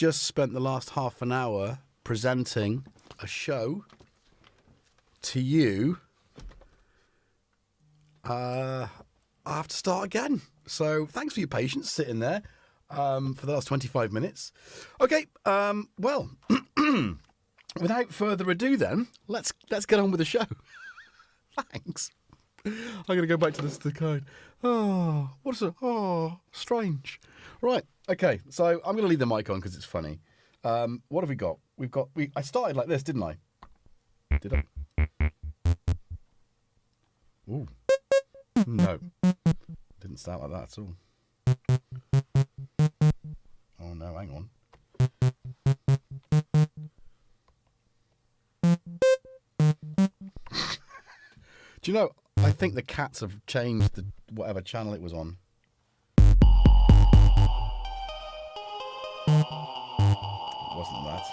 just spent the last half an hour presenting a show to you. I have to start again. So thanks for your patience sitting there for the last 25 minutes. Okay, well, without further ado then, let's get on with the show. Thanks. I'm going to go back to the code. Oh, strange. Right, okay, so I'm going to leave the mic on because it's funny. What have we got? I started like this, didn't I? Did I? Ooh. No. Didn't start like that at all. Oh no, hang on. Do you know, I think the cats have changed the whatever channel it was on. It wasn't that.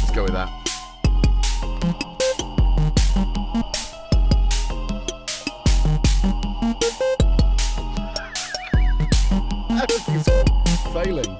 Let's go with that. Everything's failing.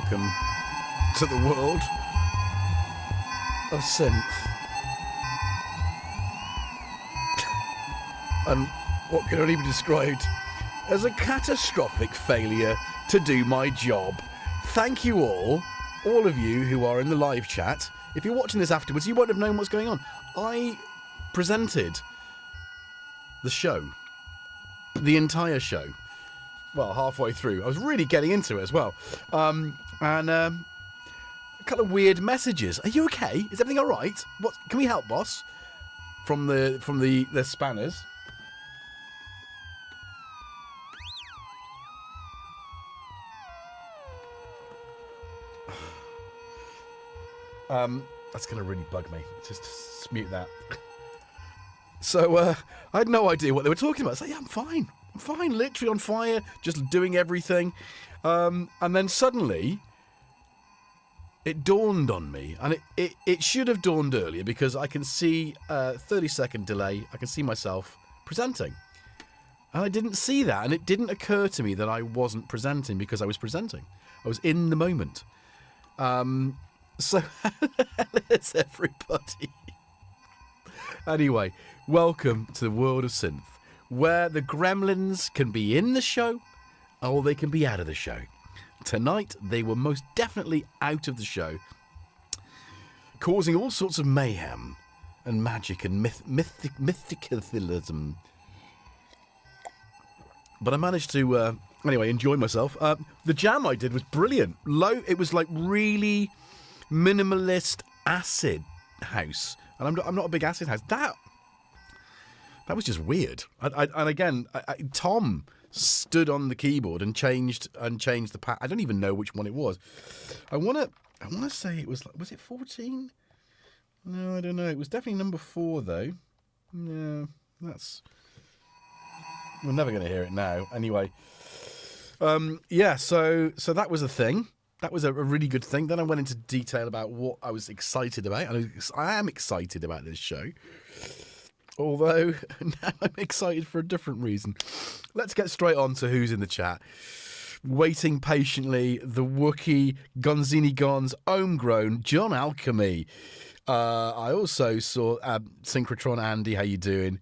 welcome to the world of synth. And what can only be described as a catastrophic failure to do my job. Thank you all of you who are in the live chat. If you're watching this afterwards, you won't have known what's going on. I presented the show, the entire show. Well, halfway through. I was really getting into it as well. And a couple of weird messages. Are you okay? Is everything all right? What? Can we help, boss? From the spanners. That's going to really bug me. Just mute that. So, I had no idea what they were talking about. It's like, yeah, I'm fine. I'm fine, literally on fire, just doing everything. And then suddenly, it dawned on me. And it should have dawned earlier because I can see a 30-second delay. I can see myself presenting. And I didn't see that. And it didn't occur to me that I wasn't presenting because I was presenting. I was in the moment. So, hello, everybody. Anyway, welcome to the world of synth, where the gremlins can be in the show or they can be out of the show. Tonight, they were most definitely out of the show, causing all sorts of mayhem and magic and mythicalism. But I managed to, anyway, enjoy myself. The jam I did was brilliant. It was like really minimalist acid house. And I'm not a big acid house. That was just weird. And again, Tom stood on the keyboard and changed the pat. I don't even know which one it was. I want to say it was it 14? No, I don't know. It was definitely number 4 though. No, we're never going to hear it now. Anyway, yeah. So that was a thing. That was a really good thing. Then I went into detail about what I was excited about. And I am excited about this show. Although, now I'm excited for a different reason. Let's get straight on to who's in the chat. Waiting patiently, the Wookiee, Gonzini Gons, Homegrown, John Alchemy. I also saw Synchrotron Andy, how you doing?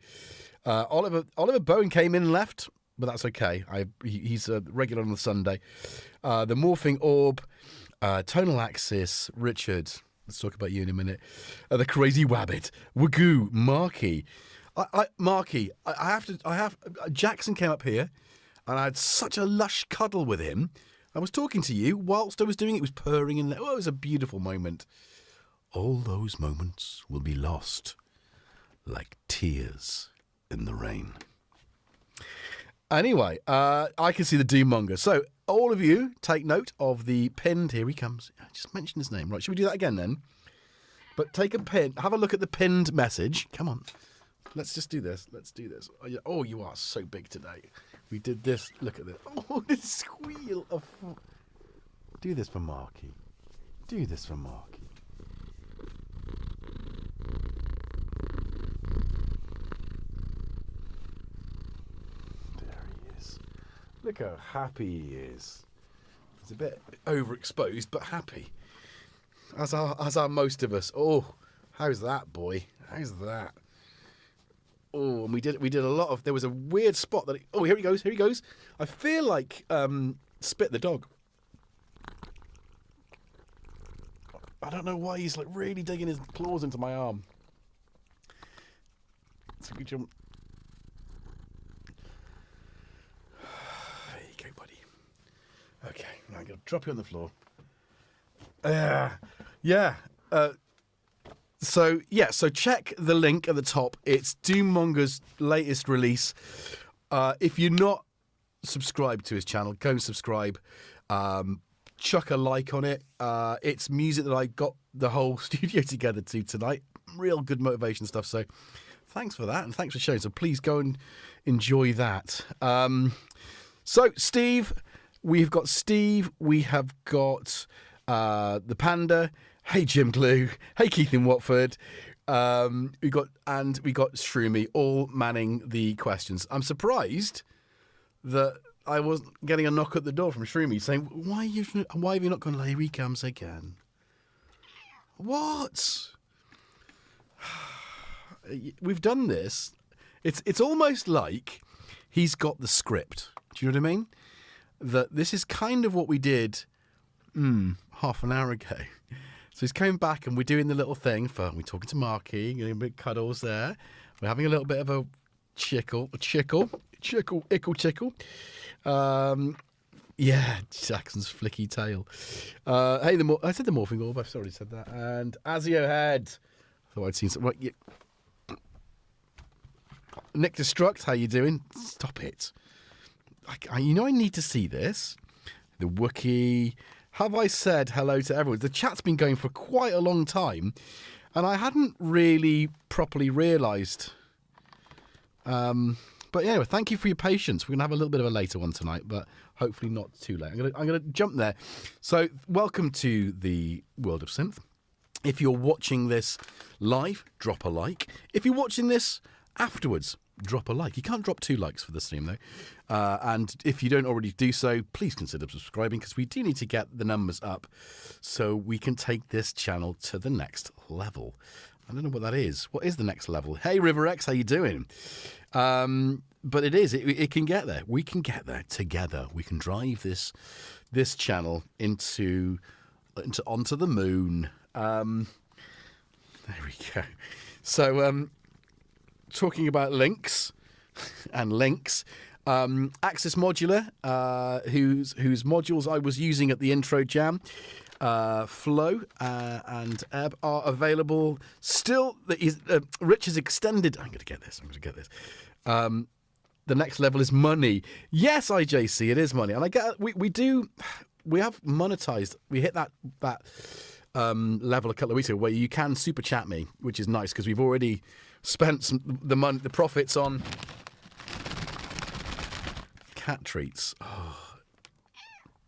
Oliver Bowen came in and left, but that's okay. He's a regular on the Sunday. The Morphing Orb, Tonal Axis, Richard. Let's talk about you in a minute. The Crazy Wabbit, Wagoo, Marky. Jackson came up here, and I had such a lush cuddle with him. I was talking to you whilst I was doing it. It was purring and it was a beautiful moment. All those moments will be lost, like tears in the rain. Anyway, I can see the Doommonger. So, all of you, take note of the pinned... Here he comes. I just mentioned his name. Right, should we do that again then? But take a pin. Have a look at the pinned message. Come on. Let's just do this. Let's do this. Oh, you are so big today. We did this. Look at this. Oh, the squeal of... Do this for Marky. Do this for Marky. Look how happy he is. He's a bit overexposed, but happy. As are most of us. Oh, how's that, boy? How's that? Oh, and we did a lot of... There was a weird spot that... Oh, here he goes. Here he goes. I feel like Spit the dog. I don't know why he's like really digging his claws into my arm. So we jump... Okay, now I'm going to drop you on the floor. So check the link at the top. It's Doommonger's latest release. If you're not subscribed to his channel, go and subscribe. Chuck a like on it. It's music that I got the whole studio together to tonight. Real good motivation stuff. So thanks for that, and thanks for showing. So please go and enjoy that. So Steve... We've got Steve, we have got the Panda, hey Jim Glue, hey Keith in Watford, we got Shroomy, all manning the questions. I'm surprised that I was getting a knock at the door from Shroomy saying, why have you not gone Larry comes again? What? We've done this. It's almost like he's got the script. Do you know what I mean? That this is kind of what we did half an hour ago. So he's coming back and we're doing the little thing. We're talking to Marky, getting a bit cuddles there. We're having a little bit of a chickle. Yeah, Jackson's flicky tail. Hey, I said the morphing orb. I've already said that. And Azio head. Thought I'd seen some. Right, yeah. Nick Destruct, how you doing? Stop it. I need to see this. The Wookiee. Have I said hello to everyone? The chat's been going for quite a long time, and I hadn't really properly realised. But anyway, thank you for your patience. We're going to have a little bit of a later one tonight, but hopefully not too late. I'm going to jump there. So welcome to the world of synth. If you're watching this live, drop a like. If you're watching this afterwards, drop a like. You can't drop 2 likes for the stream, though. And if you don't already do so, please consider subscribing, because we do need to get the numbers up so we can take this channel to the next level. I don't know what that is. What is the next level? Hey, RiverX, how you doing? But it can get there. We can get there together. We can drive this channel onto the moon. There we go. So, talking about links and links, Axis Modular, whose modules I was using at the intro jam, Flow and Ebb are available still. Rich has extended. I'm going to get this. The next level is money. Yes, IJC, it is money, and I get we have monetized. We hit that level a couple of weeks ago where you can super chat me, which is nice because we've already spent the profits on cat treats. Oh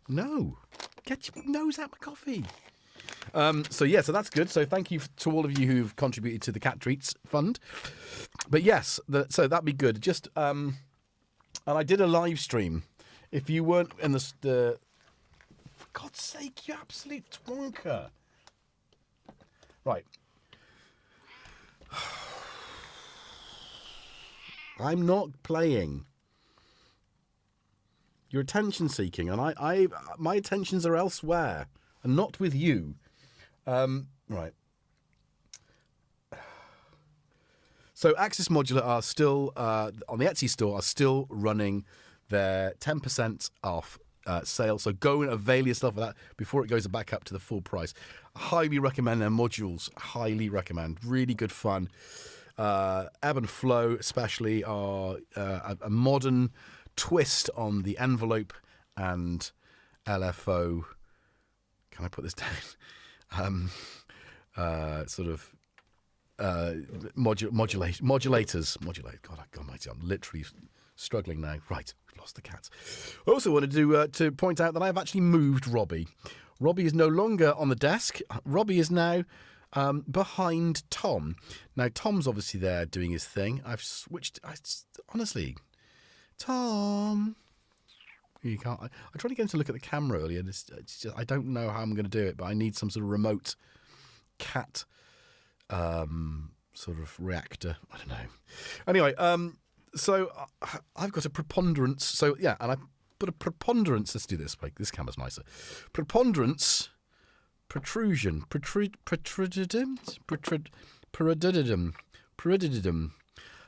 no, get your nose out my coffee. So that's good. So thank you to all of you who've contributed to the cat treats fund. But yes, so that'd be good. Just and I did a live stream. If you weren't in the for God's sake, you absolute twonker. Right. I'm not playing. You're attention seeking, and my attentions are elsewhere and not with you. Right. So Axis Modular are still on the Etsy store, are still running their 10% off sale. So go and avail yourself of that before it goes back up to the full price. Highly recommend their modules. Highly recommend. Really good fun. Ebb and Flow especially are a modern twist on the envelope and LFO. Can I put this down? Modulators. God almighty, I'm literally struggling now. Right, we've lost the cats. I also wanted to point out that I've actually moved Robbie. Robbie is no longer on the desk. Robbie is now behind Tom. Now, Tom's obviously there doing his thing. I've switched. Honestly, Tom. You can't. I tried to get him to look at the camera earlier. It's just, I don't know how I'm going to do it, but I need some sort of remote cat sort of reactor. I don't know. Anyway, so I've got a preponderance. So yeah, and I put a preponderance. Let's do this. This camera's nicer. Preponderance, protrusion, perididum.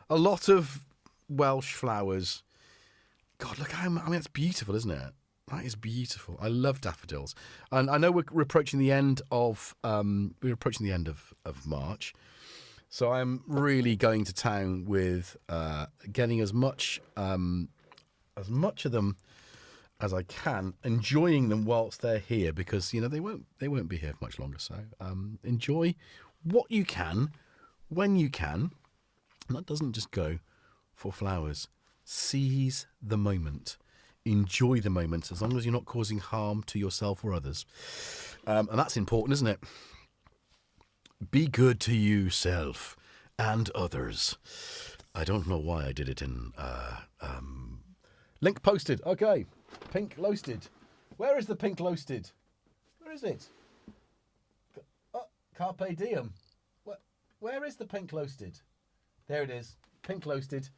A lot of Welsh flowers. God, look how, I mean, it's beautiful, isn't it? That is beautiful. I love daffodils. And I know we're approaching the end of March. So I'm really going to town with getting as much of them as I can, enjoying them whilst they're here, because they won't be here for much longer. So enjoy what you can when you can. And that doesn't just go for flowers. Seize the moment. Enjoy the moment, as long as you're not causing harm to yourself or others. And that's important, isn't it? Be good to yourself and others. I don't know why I did it in Link posted. Okay. Pink Loasted. Where is the Pink Loasted? Where is it? Oh, Carpe Diem. Where is the Pink Loasted? There it is. Pink Loasted.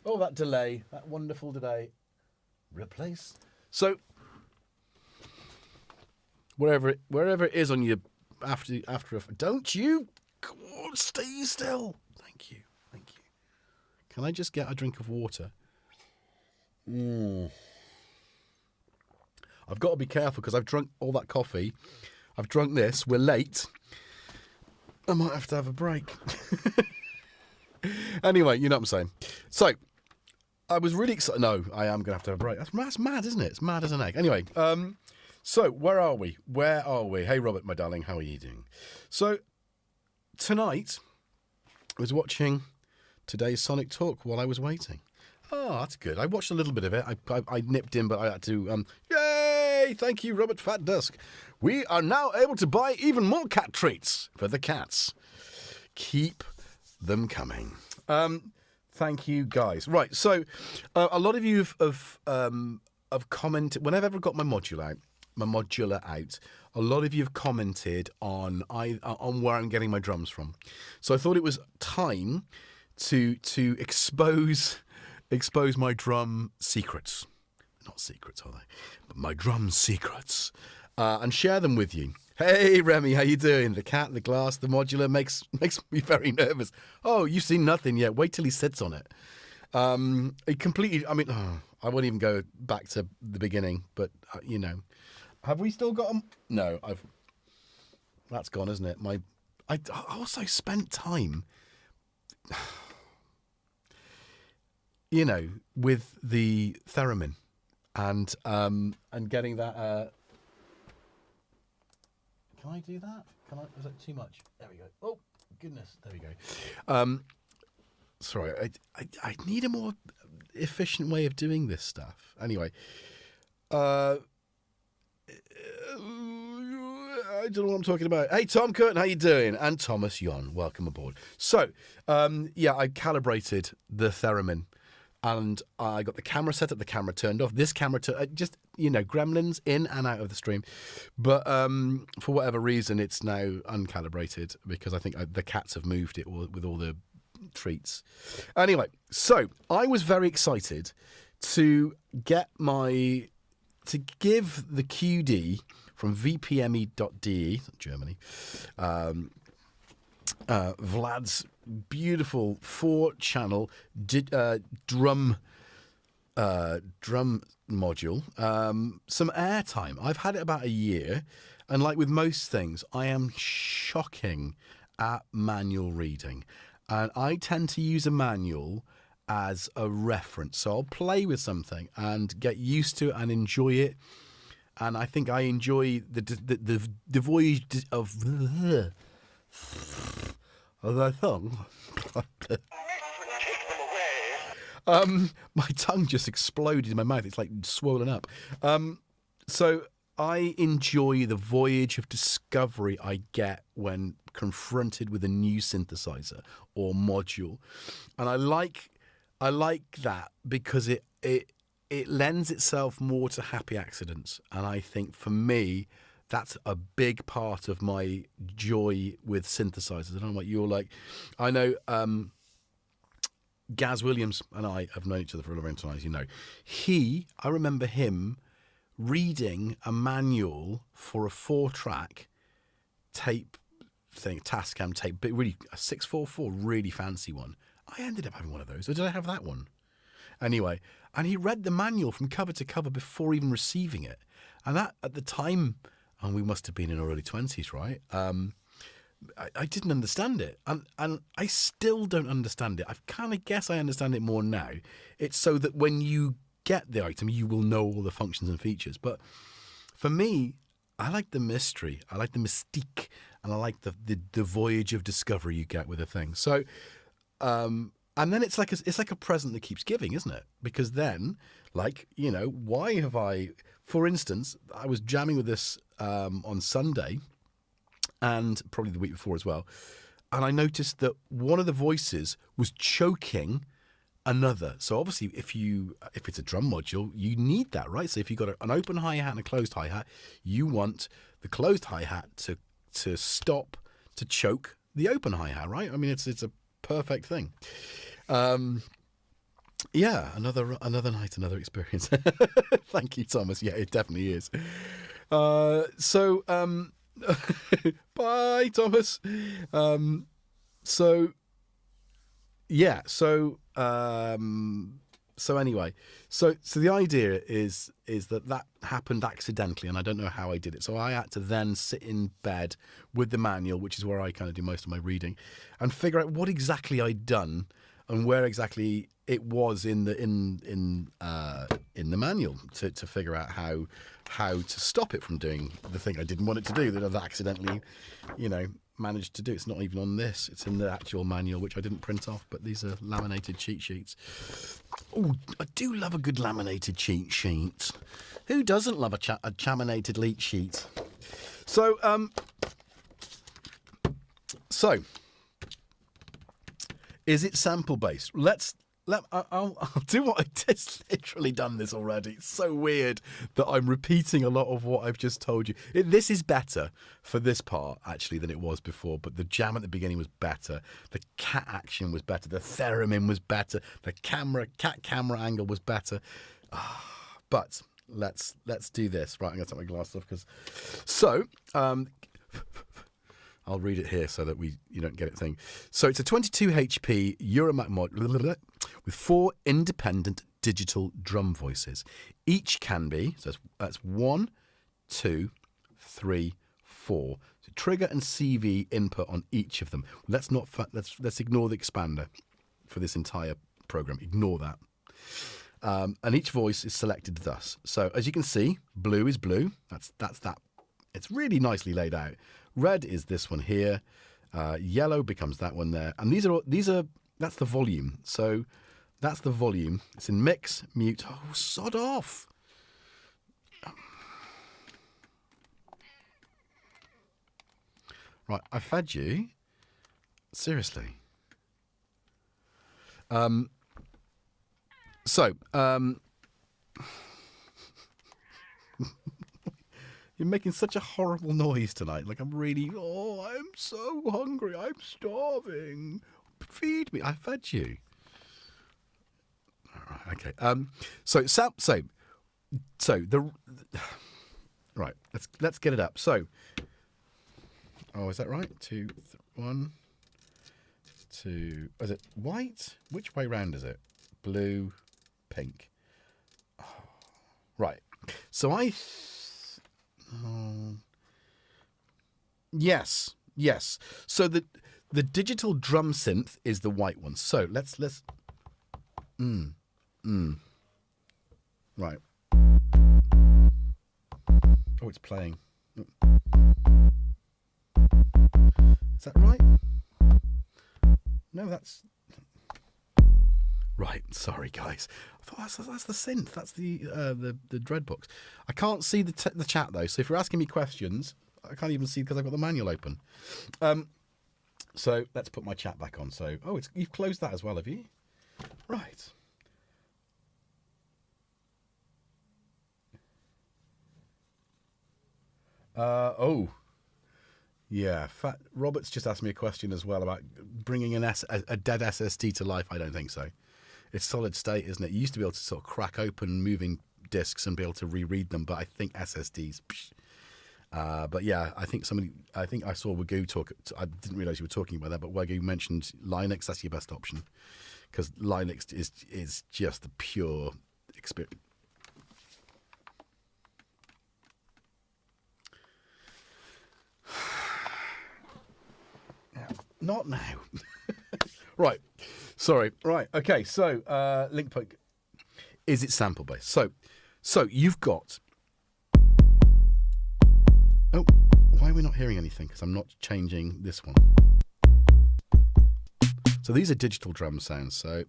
Oh, that delay. That wonderful delay. Replace. So, wherever it is on your after. Don't you? Come on, stay still. Thank you. Can I just get a drink of water? I've got to be careful because I've drunk all that coffee. I've drunk this. We're late. I might have to have a break. Anyway, you know what I'm saying. So, I was really excited. No, I am going to have a break. That's mad, isn't it? It's mad as an egg. Anyway, so where are we? Hey, Robert, my darling, how are you doing? So, tonight, I was watching today's Sonic Talk while I was waiting. Oh, that's good. I watched a little bit of it. I nipped in, but I had to... Yay! Thank you, Robert Fat Dusk. We are now able to buy even more cat treats for the cats. Keep them coming. Thank you, guys. Right, so a lot of you have commented... Whenever I've ever got my modular out, a lot of you have commented on where I'm getting my drums from. So I thought it was time to expose my drum secrets. Not secrets, are they? But my drum secrets. And share them with you. Hey, Remy, how you doing? The cat, the glass, the modular makes me very nervous. Oh, you've seen nothing yet. Wait till he sits on it. It completely... I mean, I won't even go back to the beginning, but, you know. Have we still got them? No, that's gone, isn't it? I also spent time... you know, with the theremin and getting that. Can I do that? Is that too much? There we go. Oh goodness, there we go. Sorry, I need a more efficient way of doing this stuff. Anyway, I don't know what I'm talking about. Hey, Tom Curtin, how you doing? And Thomas Yon, welcome aboard. So, yeah, I calibrated the theremin. And I got the camera set up, the camera turned off. This camera, just, you know, gremlins in and out of the stream. But for whatever reason, it's now uncalibrated because I think the cats have moved it with all the treats. Anyway, so I was very excited to give the QD from VPME.de, Germany, Vlad's beautiful 4-channel drum module, some airtime. I've had it about a year, and like with most things, I am shocking at manual reading, and I tend to use a manual as a reference. So I'll play with something and get used to it and enjoy it. And I think I enjoy the voyage of the song. My tongue just exploded in my mouth. It's like swollen up. So I enjoy the voyage of discovery I get when confronted with a new synthesizer or module, and I like that because it lends itself more to happy accidents. And I think for me, that's a big part of my joy with synthesizers. I don't know what you're like. I know Gaz Williams and I have known each other for a long time, as you know. I remember him reading a manual for a 4-track tape thing, Tascam tape, but really a 644, really fancy one. I ended up having one of those. Or did I have that one? Anyway, and he read the manual from cover to cover before even receiving it. And that, at the time, and we must have been in our early 20s, right? I didn't understand it. And I still don't understand it. I kind of guess I understand it more now. It's so that when you get the item, you will know all the functions and features. But for me, I like the mystery. I like the mystique. And I like the voyage of discovery you get with a thing. So... and then it's like a present that keeps giving, isn't it? Because then, like, you know, why have I... For instance, I was jamming with this on Sunday, and probably the week before as well, and I noticed that one of the voices was choking another. So obviously, if it's a drum module, you need that, right? So if you've got an open hi-hat and a closed hi-hat, you want the closed hi-hat to stop, to choke the open hi-hat, right? I mean, it's a perfect thing. Yeah, another night, another experience. Thank you, Thomas. Yeah, it definitely is. Bye, Thomas. So anyway, so the idea is that happened accidentally, and I don't know how I did it. So I had to then sit in bed with the manual, which is where I kind of do most of my reading, and figure out what exactly I'd done and where exactly it was in the manual to figure out how to stop it from doing the thing I didn't want it to do, that I've accidentally, managed to do. It's not even on this. It's in the actual manual, which I didn't print off, but these are laminated cheat sheets. Oh, I do love a good laminated cheat sheet. Who doesn't love a laminated leak sheet? So, is it sample based? I'll do what I just literally done this already. It's so weird that I'm repeating a lot of what I've just told you. This is better for this part, actually, than it was before. But the jam at the beginning was better. The cat action was better. The theremin was better. The cat camera angle was better. But let's do this. Right, I'm going to take my glasses off I'll read it here so that you don't get it thing. So it's a 22 HP Euromac mod with 4 independent digital drum voices. Each can be, so that's 1, 2, 3, 4. So trigger and CV input on each of them. Let's ignore the expander for this entire program. Ignore that. And each voice is selected thus. So as you can see, blue is blue. That's that. It's really nicely laid out. Red is this one here. Yellow becomes that one there. And that's the volume. So that's the volume. It's in mix, mute. Oh, sod off. Right, I fed you. Seriously. You're making such a horrible noise tonight. Like I'm so hungry. I'm starving. Feed me. I fed you. All right. Okay. Right. Let's get it up. So. Oh, is that right? 2, 1, 2. Is it white? Which way round is it? Blue, pink. Oh, right. So Yes. So the digital drum synth is the white one. So let's right. Oh, it's playing. Is that right? No, that's right. Sorry, guys. I thought that's the synth. That's the Dreadbox. I can't see the chat though. So if you're asking me questions, I can't even see because I've got the manual open. So let's put my chat back on. So you've closed that as well, have you? Right. Yeah. Robert's just asked me a question as well about bringing a dead SSD to life. I don't think so. It's solid state, isn't it? You used to be able to sort of crack open moving disks and be able to reread them, but I think SSDs. But yeah, I think I saw Wagyu talk. I didn't realize you were talking about that, but Wagyu mentioned Linux. That's your best option because Linux is just the pure experience. Not now. Right. Sorry. Right. Okay. So, link point. Is it sample based? So you've got. Oh, why are we not hearing anything? Because I'm not changing this one. So these are digital drum sounds. So.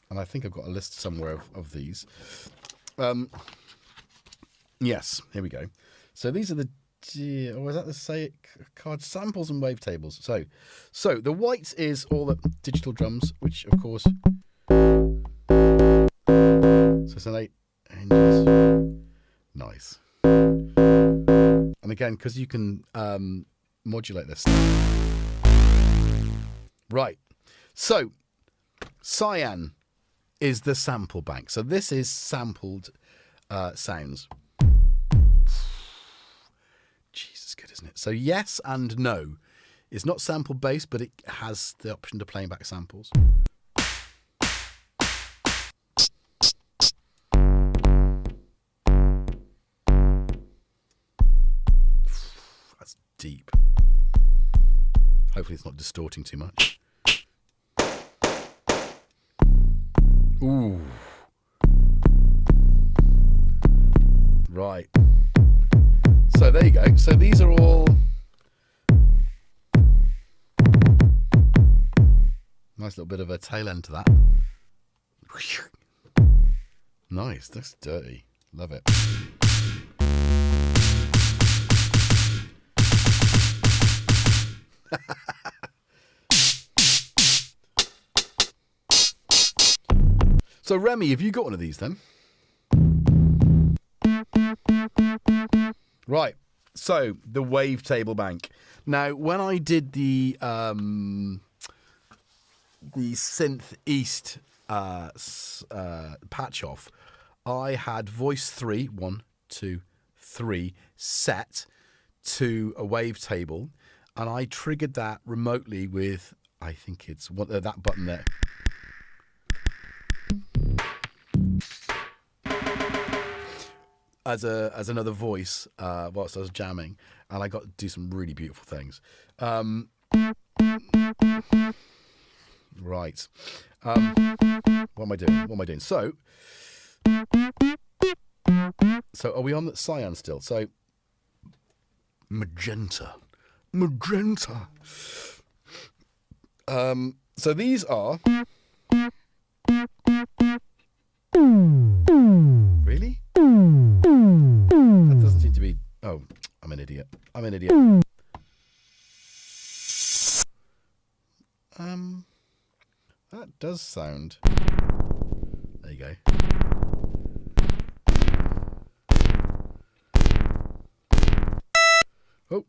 And I think I've got a list somewhere of these. Yes, here we go. So these are the or was that the say card samples and wavetables? So the white is all the digital drums, which of course. So it's an 8 inches. Nice. And again, because you can modulate this. Right. So cyan is the sample bank. So this is sampled sounds. Jesus, good, isn't it? So yes and no. It's not sample based, but it has the option to playing back samples. That's deep. Hopefully it's not distorting too much. Ooh. Right. So there you go. So these are all nice little bit of a tail end to that. Nice. That's dirty. Love it. So Remy, have you got one of these then? Right. So the wavetable bank. Now, when I did the Synth East patch off, I had voice 3, 1, 2, 3 set to a wavetable, and I triggered that remotely with, I think it's that button there. As another voice whilst I was jamming, and I got to do some really beautiful things. Right. What am I doing? So are we on the cyan still? So magenta. So these are really. That doesn't seem to be. Oh, I'm an idiot. That does sound. There you go. Oh.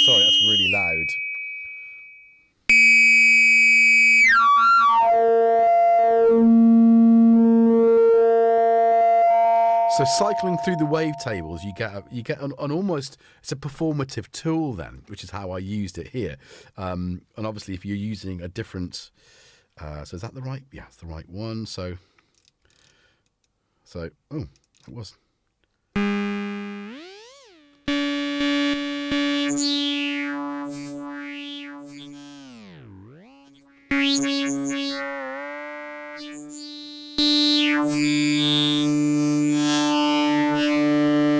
Sorry, that's really loud. So cycling through the wavetables, you get an almost, it's a performative tool then, which is how I used it here. And obviously if you're using a different, so is that the right? Yeah, it's the right one. So oh, it was.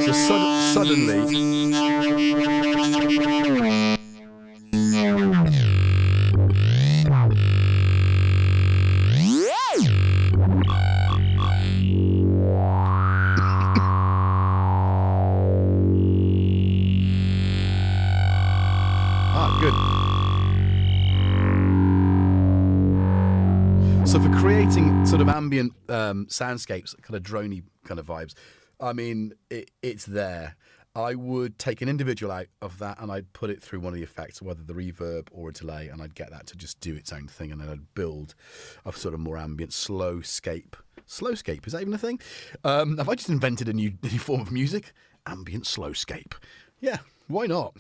So suddenly, good. So for creating sort of ambient soundscapes, kind of droney kind of vibes, I mean, it's there. I would take an individual out of that and I'd put it through one of the effects, whether the reverb or a delay, and I'd get that to just do its own thing, and then I'd build a sort of more ambient slowscape. Slowscape, is that even a thing? Have I just invented a new form of music? Ambient slowscape. Yeah, why not?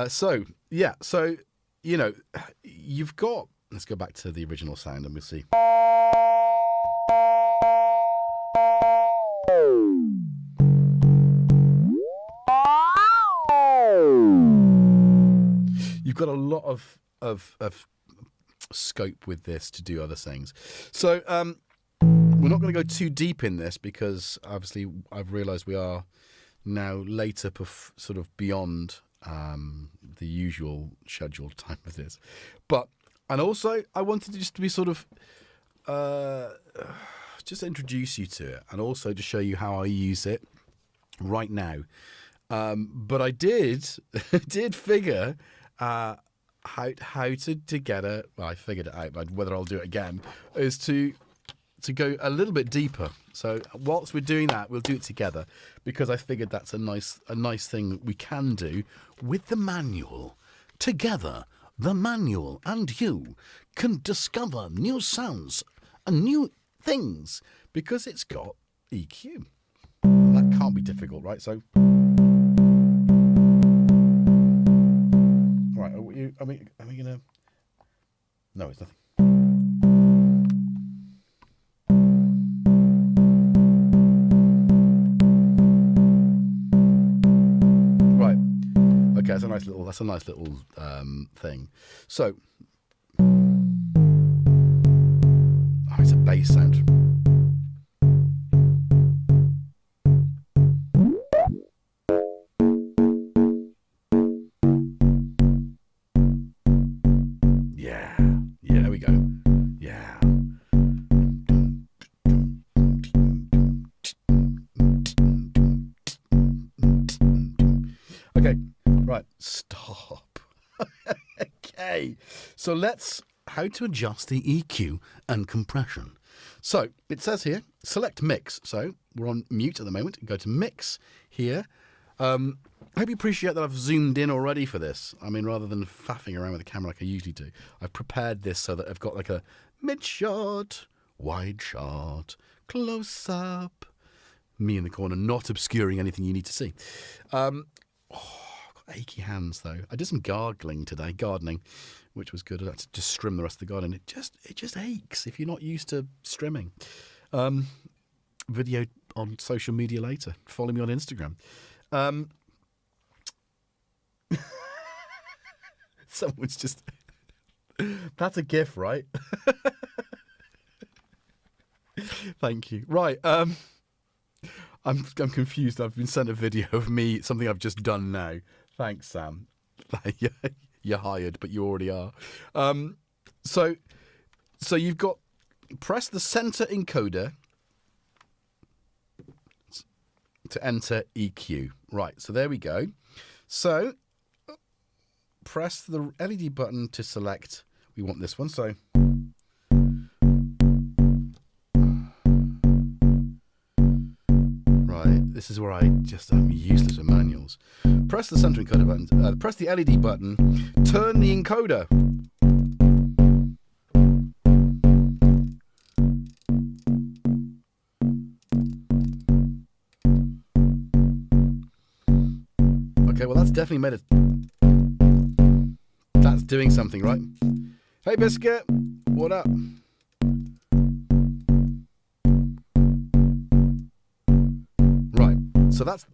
So, you know, you've got... Let's go back to the original sound and we'll see. You've got a lot of scope with this to do other things. So we're not going to go too deep in this because obviously I've realised we are now later sort of beyond the usual scheduled time of this. But And also, I wanted to just to be sort of just introduce you to it, and also to show you how I use it right now. But I did figure how to get a. Well, I figured it out, but whether I'll do it again is to go a little bit deeper. So whilst we're doing that, we'll do it together, because I figured that's a nice thing we can do with the manual. Together, the manual and you can discover new sounds and new things because it's got EQ. That can't be difficult, right? So, right, are we gonna? No, it's nothing. Okay, that's a nice little thing. So, it's a bass sound. Yeah, there we go. Yeah. Okay. Right, stop. Okay, so how to adjust the EQ and compression. So it says here, select mix. So we're on mute at the moment. Go to mix here. I hope you appreciate that I've zoomed in already for this. I mean, rather than faffing around with the camera like I usually do, I've prepared this so that I've got like a mid shot, wide shot, close up, me in the corner, not obscuring anything you need to see. Achy hands though. I did some gardening, which was good. I had to just trim the rest of the garden. It just aches if you're not used to strimming. Video on social media later. Follow me on Instagram. Someone's just that's a GIF, right? Thank you. Right. I'm confused. I've been sent a video of me, something I've just done now. Thanks, Sam. You're hired, but you already are. So you've got press the center encoder to enter EQ. Right. So there we go. So press the LED button to select. We want this one. So. This is where I'm useless with manuals. Press the center encoder button, press the LED button, turn the encoder. Okay, well that's definitely made it. That's doing something, right? Hey Biscuit, what up? So that's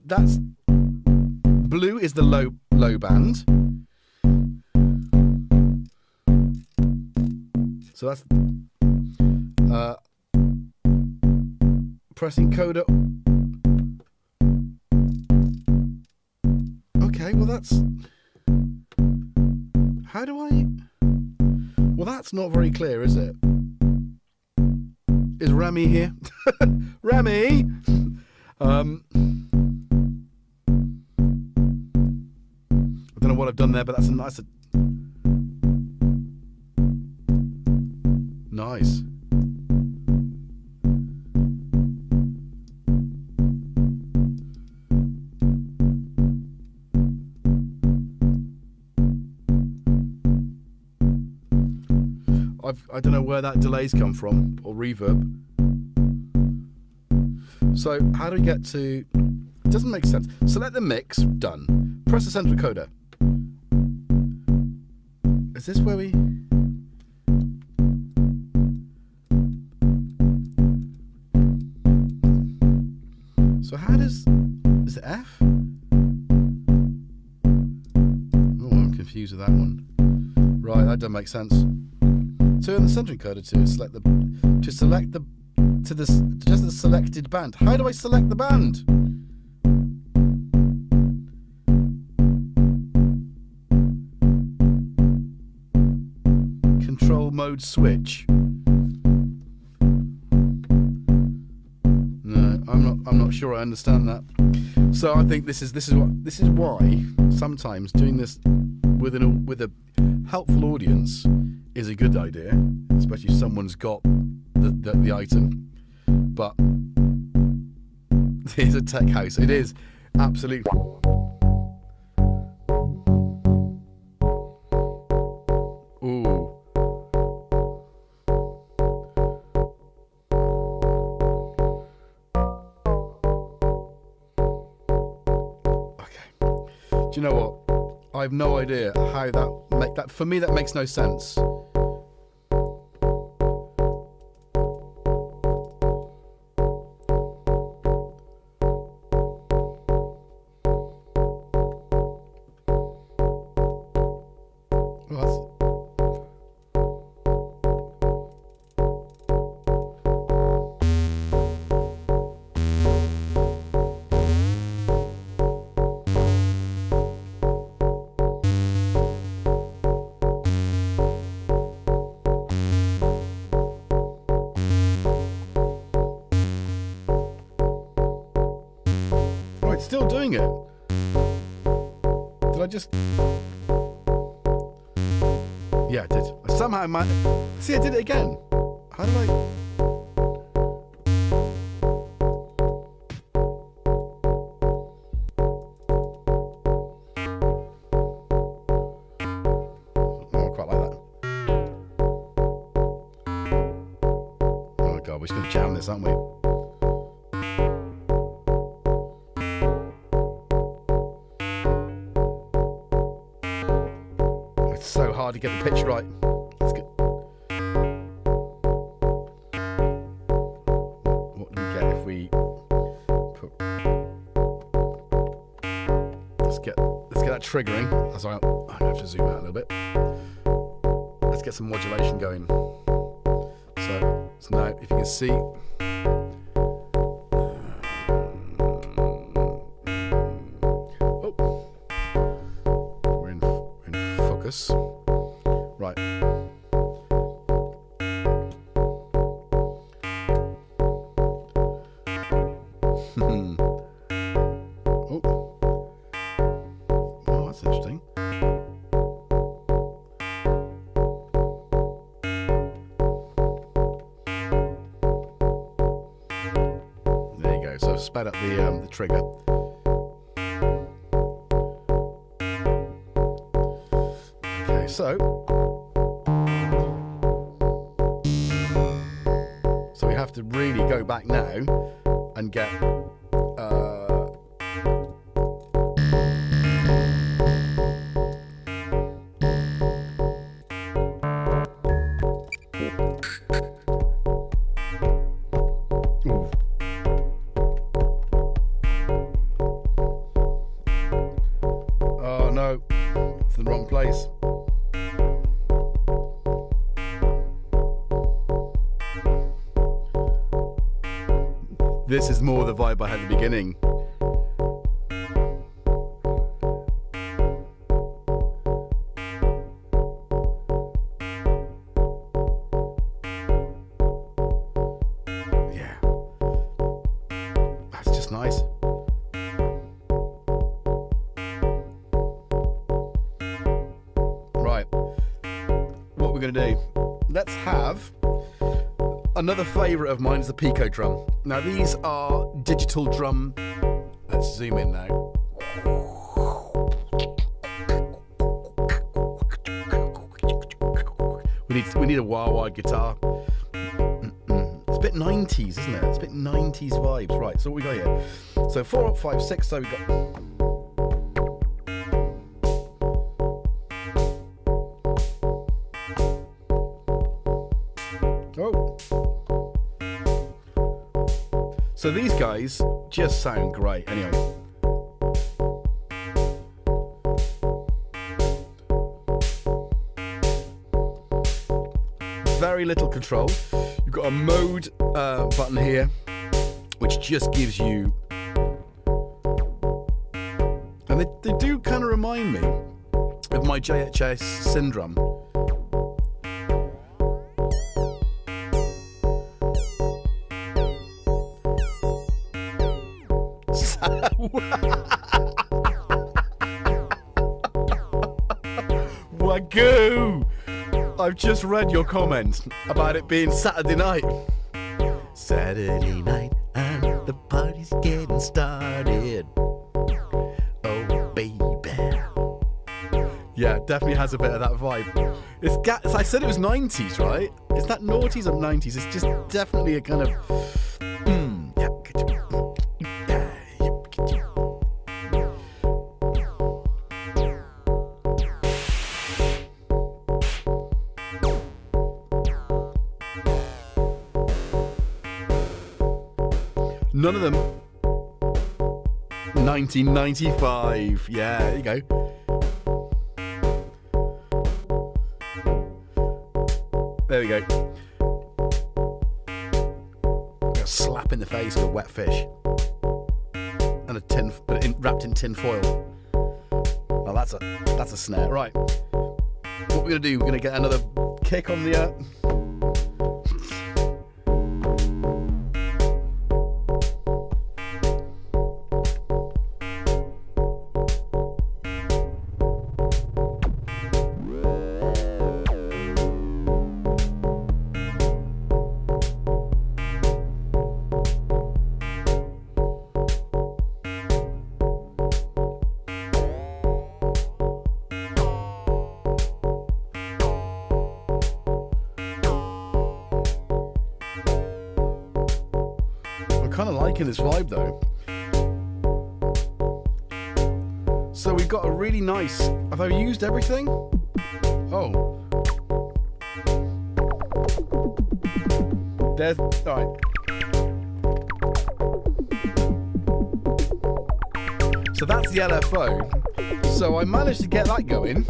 blue is the low band. So that's press encoder. Okay, well that's how do I? Well, that's not very clear, is it? Is Remy here? Remy. I don't know what I've done there, but that's a nice. I don't know where that delay's come from, or reverb. So how do we get to? It doesn't make sense. Select the mix. Done. Press the center encoder. Is this where we? So how does? Is it F? Oh, I'm confused with that one. Right, that doesn't make sense. Turn the center encoder to select the selected band. How do I select the band? Control mode switch. No, I'm not sure I understand that. So I think this is why sometimes doing this with a helpful audience is a good idea, especially if someone's got the item. But it's a tech house. It is absolutely. Ooh. Okay. Do you know what? I have no idea how that for me that makes no sense. Still doing it. Did I just... Yeah, I did. Somehow I might... See, I did it again. How did I... Oh, I quite like that. Oh God, we're just going to jam this, aren't we? So hard to get the pitch right. That's good. What do we get if we put... Let's get that triggering. That's all right. I'm gonna have to zoom out a little bit. Let's get some modulation going. So now if you can see. Right. Oh, that's interesting. There you go. So sped up the trigger. So we have to really go back now and get oh no, it's the wrong place. This is more the vibe I had at the beginning. Yeah. That's just nice. Right. What we're going to do, let's have another favourite of mine is the Pico drum. Now these are digital drum. Let's zoom in now. We need a wah-wah guitar. It's a bit 90s, isn't it? It's a bit 90s vibes. Right, so what we got here? So 4 up, 5, 6. So we got. Oh. So these guys just sound great anyway. Very little control. You've got a mode button here, which just gives you... And they do kind of remind me of my JHS Syndrome. Wagoo! I've just read your comment about it being Saturday night. Saturday night and the party's getting started. Oh, baby. Yeah, definitely has a bit of that vibe. I said it was 90s, right? Is that noughties or 90s? It's just definitely a kind of... yeah. None of them. 1995. Yeah, there you go. There we go. A slap in the face with a wet fish. And a tin, wrapped in tin foil. Well, that's a snare. Right. What we're going to do, we're going to get another kick on the... kind of liking this vibe though. So we've got a really nice... Have I used everything? Oh. There's... Alright. So that's the LFO. So I managed to get that going.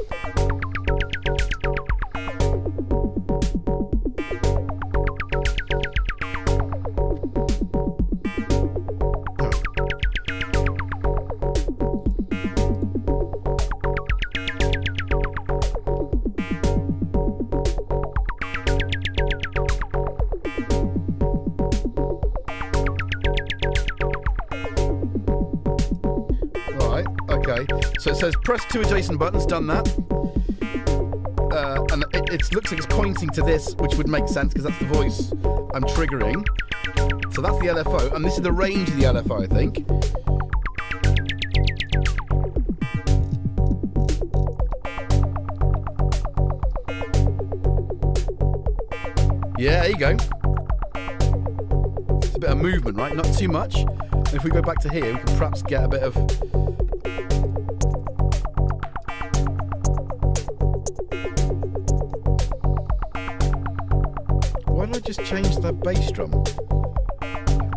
So it says press 2 adjacent buttons, done that. And it looks like it's pointing to this, which would make sense because that's the voice I'm triggering. So that's the LFO, and this is the range of the LFO, I think. Yeah, there you go. It's a bit of movement, right? Not too much. And if we go back to here, we can perhaps get a bit of... Just change the bass drum.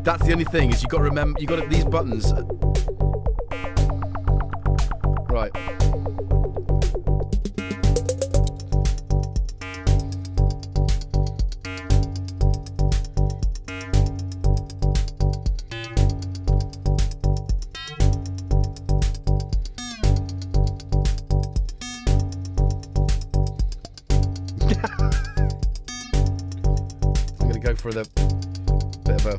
That's the only thing, is you got to remember, you got these buttons. Right. For the bit of a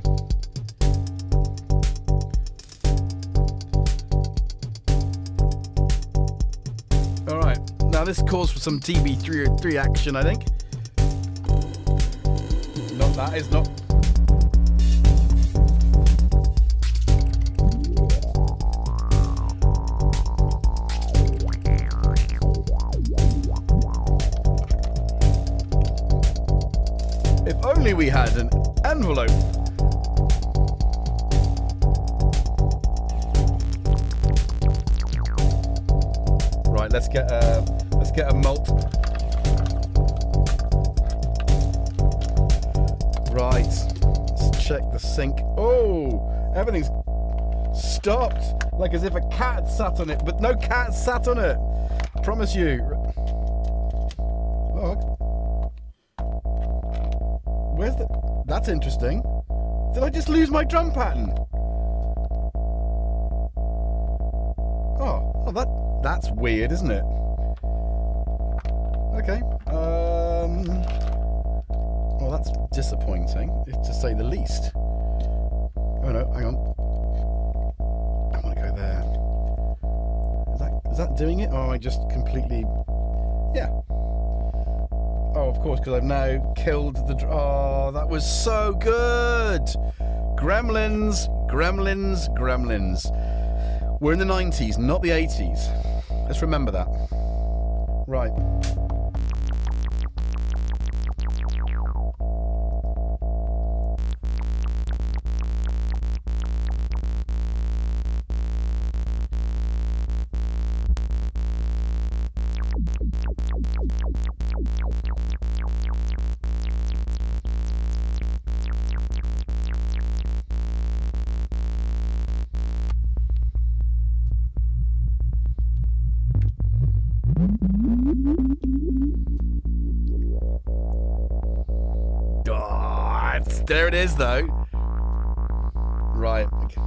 all right, now this calls for some TB303 action, I think. Not that is not. We had an envelope. Right, let's get a malt. Right, let's check the sync. Oh, everything's stopped, like as if a cat sat on it, but no cat sat on it. I promise you. Oh. Where's the... That's interesting. Did I just lose my drum pattern? Oh, that's weird, isn't it? Okay. Well, that's disappointing, to say the least. Oh no, hang on. I want to go Is that doing it? Or am I just completely... Yeah. Oh, of course, because I've now killed the... Oh, that was so good! Gremlins, gremlins, gremlins. We're in the 90s, not the 80s. Let's remember that. Right. There it is, though. Right. Okay.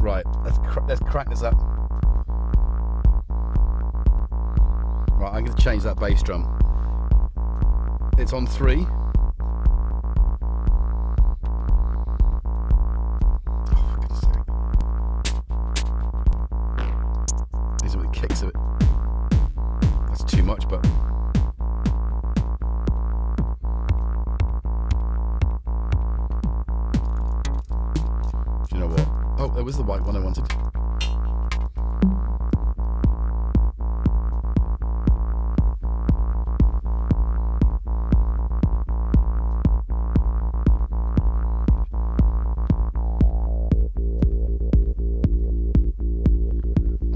Right. Let's crack this up. Right. I'm going to change that bass drum. It's on 3. Kicks of it. That's too much, but do you know what? Oh, there was the white one I wanted.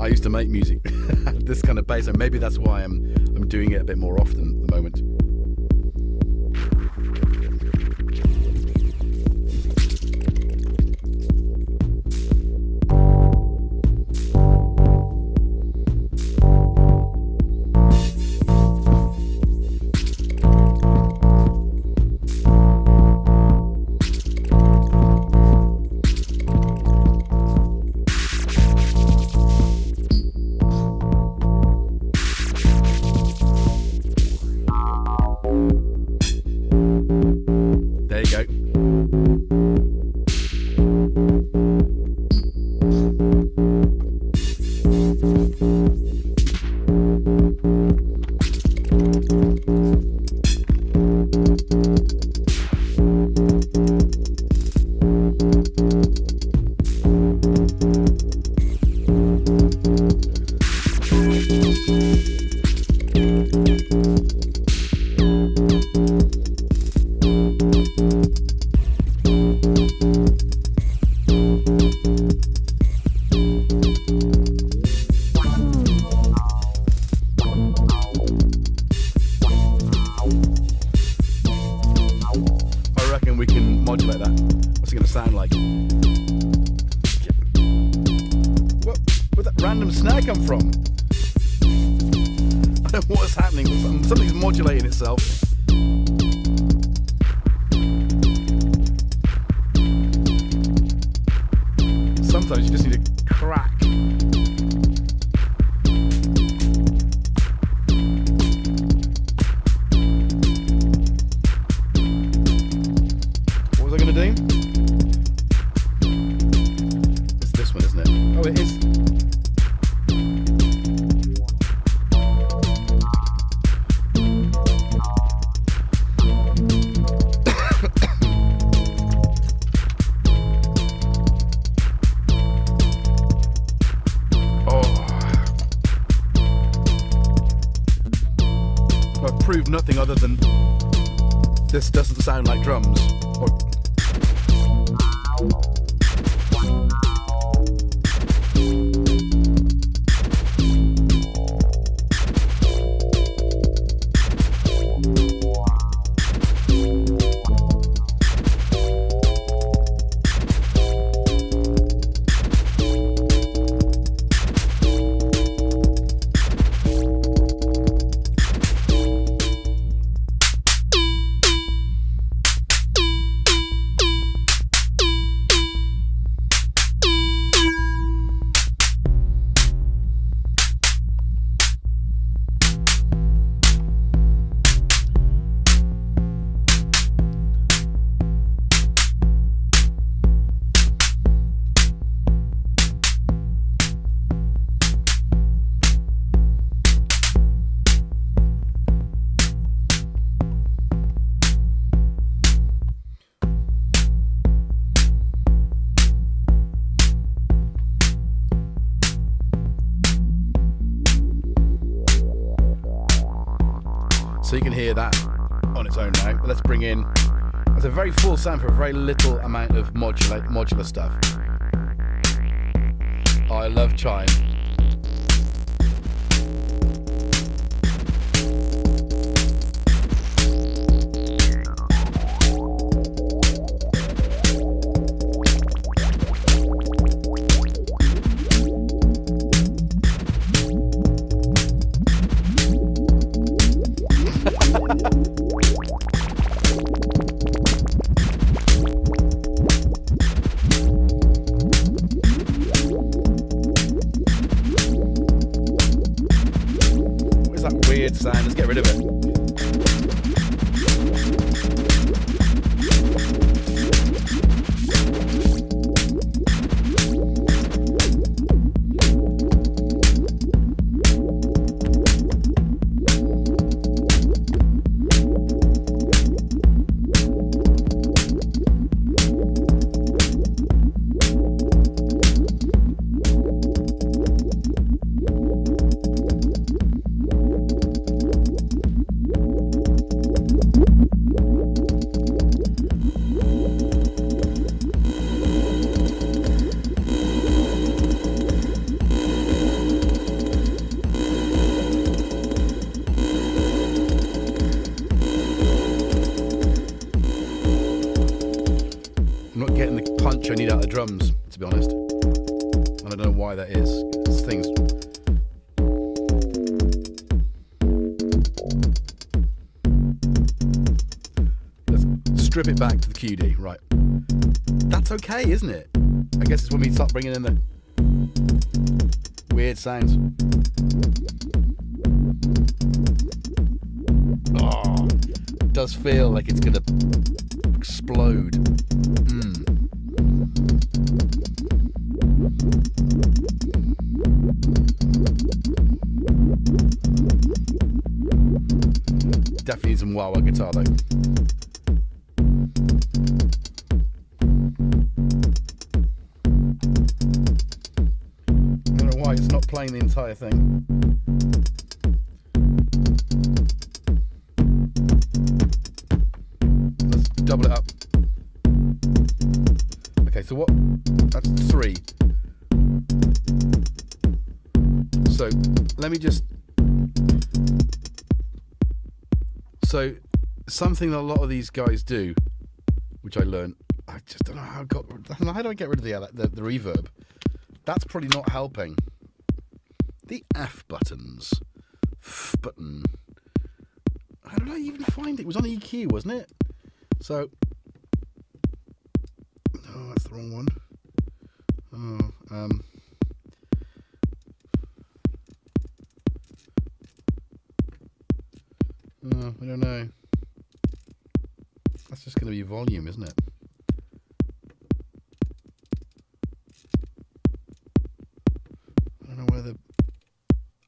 I used to make music this kind of bass, and maybe that's why I'm doing it a bit more often at the moment. Sometimes you just need to crack. What was I going to do? It's this one, isn't it? Oh, it is. Prove nothing other than this doesn't sound like drums. So you can hear that on its own now. But let's bring in, it's a very full sound for a very little amount of modular stuff. Oh, I love chime. Sound. Let's get rid of it. I need out the drums, to be honest. I don't know why that is. This thing's... Let's strip it back to the QD, right. That's okay, isn't it? I guess it's when we start bringing in the weird sounds. Oh, it does feel like it's gonna explode. Definitely need some wah-wah guitar though. I don't know why it's not playing the entire thing. Let's double it up. Okay, so what? That's 3. So let me just... So something that a lot of these guys do, which I learned, I just don't know how do I get rid of the reverb? That's probably not helping. The F buttons. F button. How did I even find it? It was on EQ, wasn't it? So, oh, that's the wrong one. Oh, oh, I don't know. That's just going to be volume, isn't it? I don't know where the...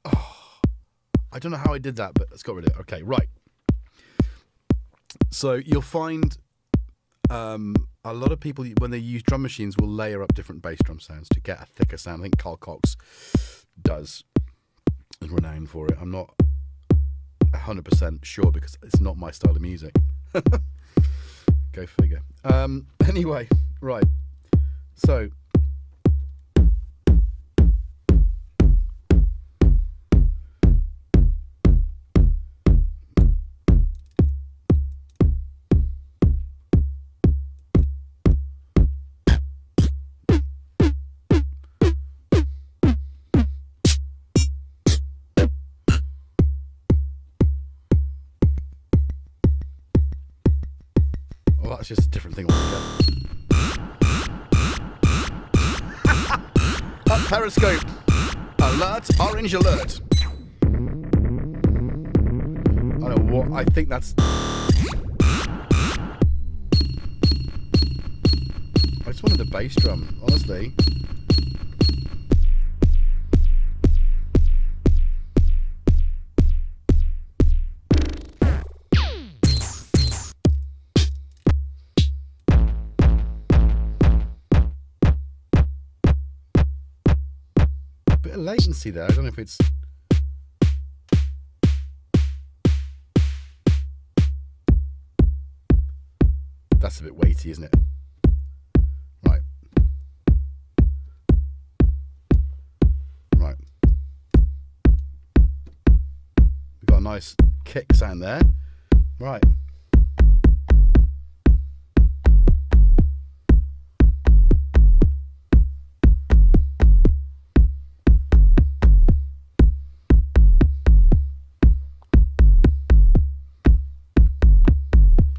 Oh, I don't know how I did that, but let's get rid of it. Okay, right. So you'll find a lot of people, when they use drum machines, will layer up different bass drum sounds to get a thicker sound. I think Carl Cox is renowned for it. I'm not 100% sure because it's not my style of music. Go figure. Anyway, right. So that's just a different thing altogether. Up periscope. Alert, orange alert. I don't know what, I think that's... I just wanted a bass drum, honestly. Latency there. I don't know if it's... That's a bit weighty, isn't it? Right. Right. We've got a nice kick sound there. Right.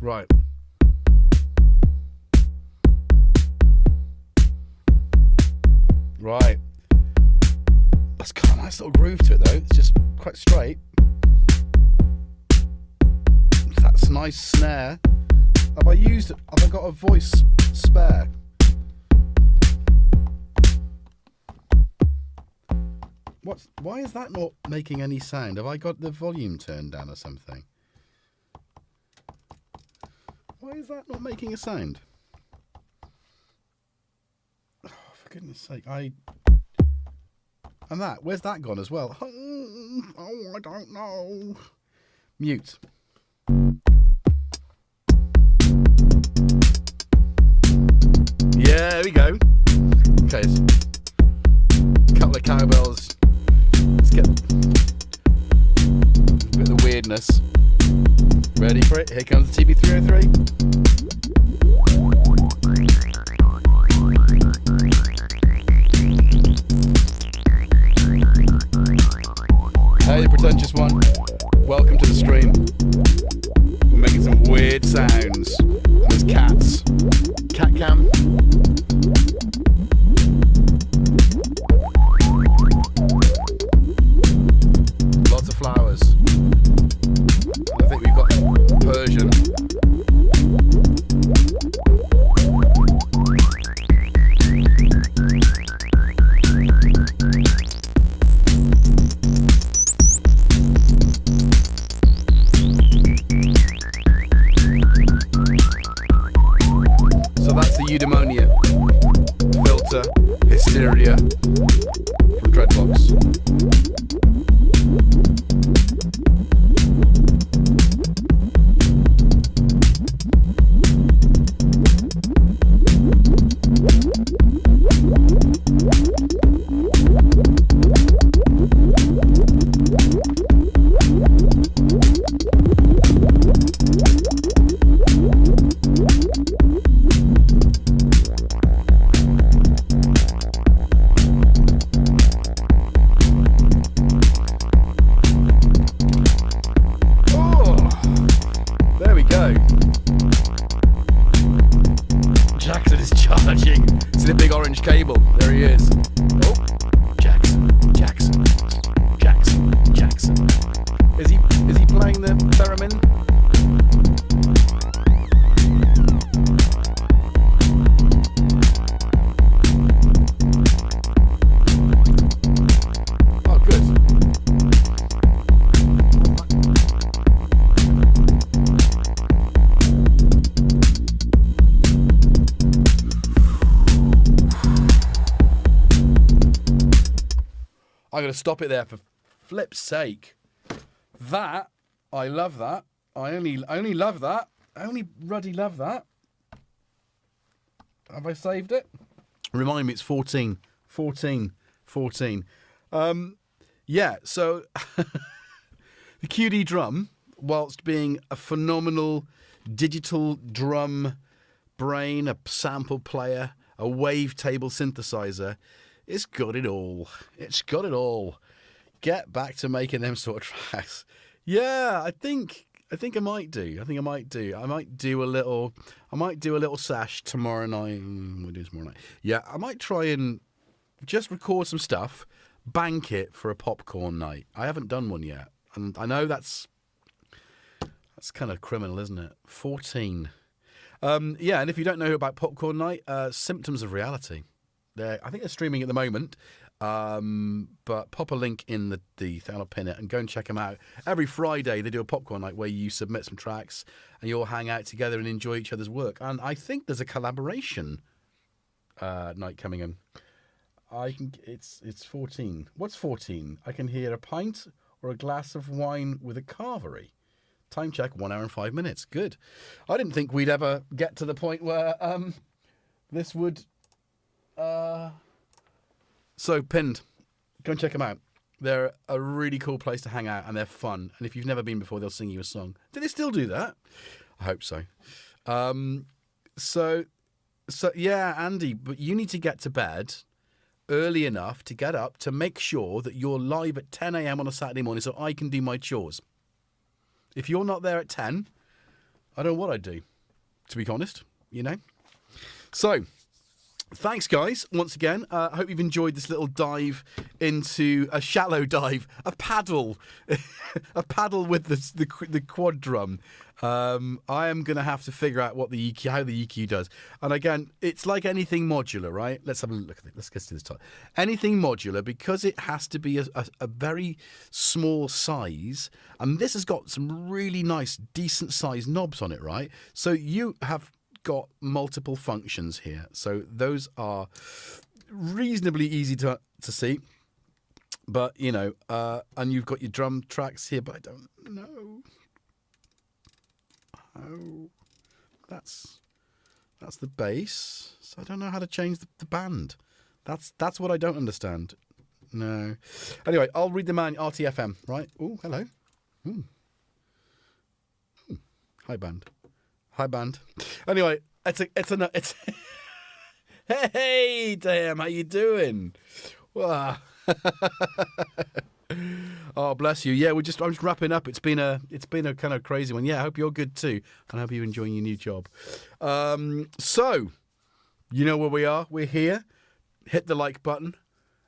Right. Right. That's got a nice little groove to it though. It's just quite straight. That's a nice snare. Have I got a voice spare? Why is that not making any sound? Have I got the volume turned down or something? Why is that not making a sound? Oh, for goodness sake, and where's that gone as well? Oh, I don't know. Mute. Yeah, there we go. Okay, a couple of cowbells. Let's get a bit of the weirdness. Ready for it? Here comes the TB303. Hey, the pretentious one. Welcome to the stream. We're making some weird sounds. And there's cats. CatCam. Lots of flowers. I think we've got Persian. So that's the eudaimonia filter, hysteria from Dreadbox. I'm going to stop it there for flip's sake. That, I love that. I only love that. I only ruddy love that. Have I saved it? Remind me, it's 14. 14. 14. Yeah, so the QD drum, whilst being a phenomenal digital drum brain, a sample player, a wavetable synthesizer, it's got it all. It's got it all. Get back to making them sort of tracks. Yeah, I think I might do. I might do a little sash tomorrow night. We'll do tomorrow night. Yeah, I might try and just record some stuff, bank it for a popcorn night. I haven't done one yet, and I know that's kind of criminal, isn't it? 14. Yeah, and if you don't know about popcorn night, Symptoms of Reality. I think they're streaming at the moment, but pop a link in the thing, I'll pin it, and go and check them out. Every Friday they do a popcorn night where you submit some tracks and you all hang out together and enjoy each other's work. And I think there's a collaboration night coming in. It's 14. What's 14? I can hear a pint or a glass of wine with a carvery. Time check, 1 hour and 5 minutes. Good. I didn't think we'd ever get to the point where this would... So, Pinned. Go and check them out. They're a really cool place to hang out, and they're fun. And if you've never been before, they'll sing you a song. Do they still do that? I hope so. So yeah, Andy, but you need to get to bed early enough to get up to make sure that you're live at 10 a.m. on a Saturday morning so I can do my chores. If you're not there at 10, I don't know what I'd do, to be honest, you know. So, thanks, guys, once again. I hope you've enjoyed this little dive into a shallow dive, a paddle, a paddle with the quad drum. I am going to have to figure out what the EQ, how the EQ does. And again, it's like anything modular, right? Let's have a look at it. Let's get to this top. Anything modular, because it has to be a very small size, and this has got some really nice, decent sized knobs on it, right? So you have got multiple functions here, so those are reasonably easy to see, but you know, and you've got your drum tracks here, but I don't know how. That's the bass, so I don't know how to change the band. That's what I don't understand. No. Anyway, I'll read the manual. RTFM, right? Oh, hello. Ooh. Ooh. Hi band. Anyway, it's hey, damn, how you doing? Wow. Oh, bless you. Yeah, I'm just wrapping up. It's been a kind of crazy one. Yeah, I hope you're good too, and I hope you're enjoying your new job. So, you know where we are. We're here. Hit the like button.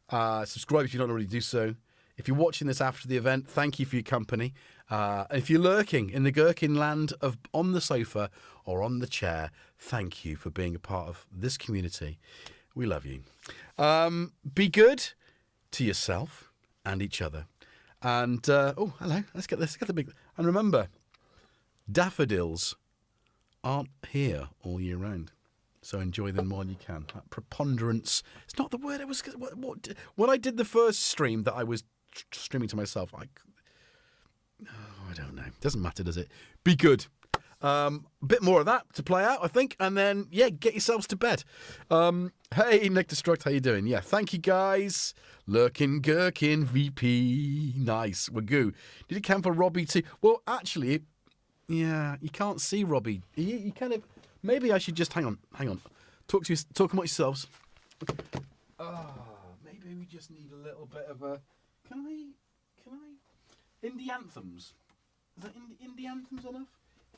Subscribe if you don't already do so. If you're watching this after the event, thank you for your company. And if you're lurking in the gherkin land of on the sofa or on the chair, thank you for being a part of this community. We love you. Be good to yourself and each other. And, oh, hello. Let's get the big... And remember, daffodils aren't here all year round. So enjoy them while you can. That preponderance... It's not the word I was... When I did the first stream that I was streaming to myself, I don't know. Doesn't matter, does it? Be good. A bit more of that to play out, I think, and then yeah, get yourselves to bed. Hey, Nick Destruct, how you doing? Yeah, thank you guys. Lurkin, Gherkin, VP, nice. Wagoo. Did it count for Robbie too? Well, actually, yeah, you can't see Robbie. You kind of. Maybe I should just hang on. Talk amongst yourselves. Maybe we just need a little bit of a. Can I? Indie anthems. Is that indie anthems enough?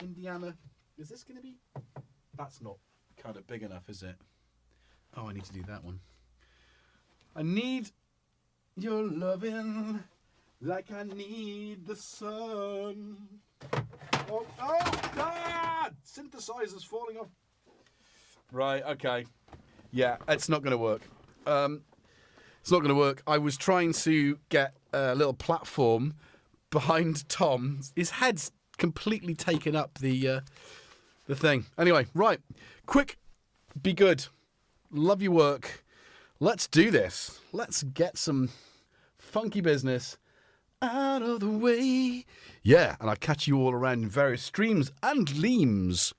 Indiana. Is this going to be... That's not kind of big enough, is it? Oh, I need to do that one. I need your loving like I need the sun. Oh, God! Synthesizer's falling off. Right, okay. Yeah, it's not going to work. It's not going to work. I was trying to get a little platform behind Tom. His head's completely taken up the thing. Anyway, right. Quick, be good. Love your work. Let's do this. Let's get some funky business out of the way. Yeah, and I'll catch you all around in various streams and leams.